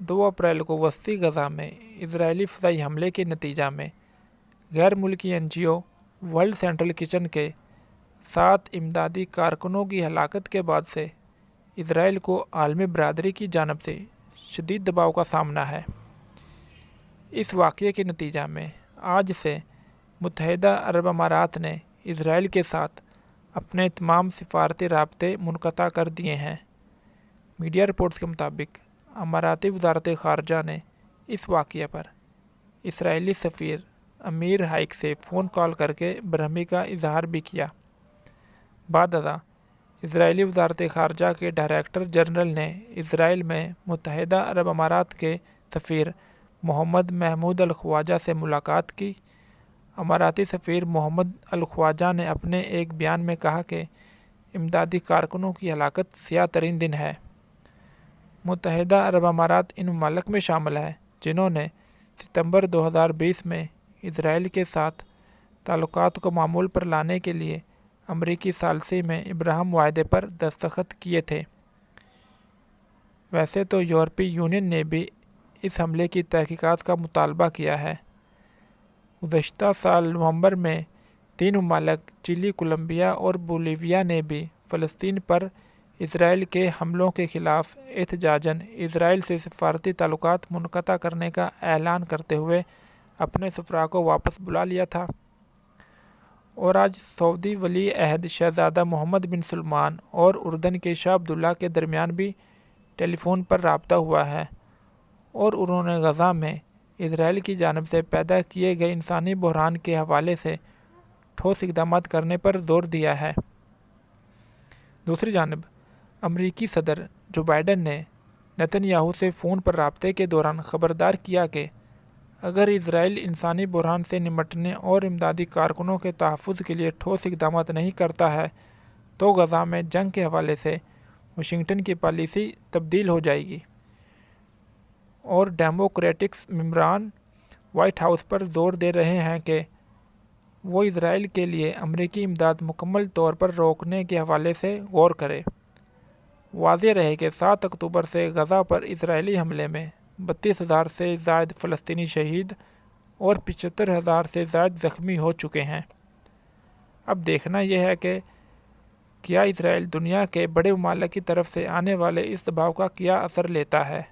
2 April کو وسطی غزہ میں اسرائیلی فضائی حملے کے نتیجہ میں غیر ملکی NGO ورلڈ سینٹرل کچن کے 7 امدادی کارکنوں کی ہلاکت کے بعد سے اسرائیل کو عالمی برادری کی جانب سے شدید دباؤ کا سامنا ہے۔ اس واقعے کے نتیجہ میں آج سے متحدہ عرب امارات نے اسرائیل کے ساتھ اپنے تمام سفارتی رابطے منقطع کر دیے ہیں۔ میڈیا رپورٹس کے مطابق اماراتی وزارت خارجہ نے اس واقعے پر اسرائیلی سفیر امیر ہائک سے فون کال کر کے برہمی کا اظہار بھی کیا۔ بعد ازاں اسرائیلی وزارت خارجہ کے ڈائریکٹر جنرل نے اسرائیل میں متحدہ عرب امارات کے سفیر محمد محمود الخواجہ سے ملاقات کی۔ اماراتی سفیر محمد الخواجہ نے اپنے ایک بیان میں کہا کہ امدادی کارکنوں کی ہلاکت سیاہ ترین دن ہے۔ متحدہ عرب امارات ان ممالک میں شامل ہے جنہوں نے ستمبر 2020 میں اسرائیل کے ساتھ تعلقات کو معمول پر لانے کے لیے امریکی ثالثی میں ابراہم معاہدے پر دستخط کیے تھے۔ ویسے تو یورپی یونین نے بھی اس حملے کی تحقیقات کا مطالبہ کیا ہے۔ گزشتہ سال نومبر میں 3 ممالک چلی، کولمبیا اور بولیویا نے بھی فلسطین پر اسرائیل کے حملوں کے خلاف احتجاجاً اسرائیل سے سفارتی تعلقات منقطع کرنے کا اعلان کرتے ہوئے اپنے سفراء کو واپس بلا لیا تھا۔ اور آج سعودی ولی عہد شہزادہ محمد بن سلمان اور اردن کے شاہ عبداللہ کے درمیان بھی ٹیلی فون پر رابطہ ہوا ہے اور انہوں نے غزہ میں اسرائیل کی جانب سے پیدا کیے گئے انسانی بحران کے حوالے سے ٹھوس اقدامات کرنے پر زور دیا ہے۔ دوسری جانب امریکی صدر جو بائیڈن نے نیتن یاہو سے فون پر رابطے کے دوران خبردار کیا کہ اگر اسرائیل انسانی بحران سے نمٹنے اور امدادی کارکنوں کے تحفظ کے لیے ٹھوس اقدامات نہیں کرتا ہے تو غزہ میں جنگ کے حوالے سے واشنگٹن کی پالیسی تبدیل ہو جائے گی۔ اور ڈیموکریٹکس ممبران وائٹ ہاؤس پر زور دے رہے ہیں کہ وہ اسرائیل کے لیے امریکی امداد مکمل طور پر روکنے کے حوالے سے غور کرے۔ واضح رہے کہ 7 اکتوبر سے غزہ پر اسرائیلی حملے میں 32,000 سے زائد فلسطینی شہید اور 75,000 سے زائد زخمی ہو چکے ہیں۔ اب دیکھنا یہ ہے کہ کیا اسرائیل دنیا کے بڑے ممالک کی طرف سے آنے والے اس دباؤ کا کیا اثر لیتا ہے۔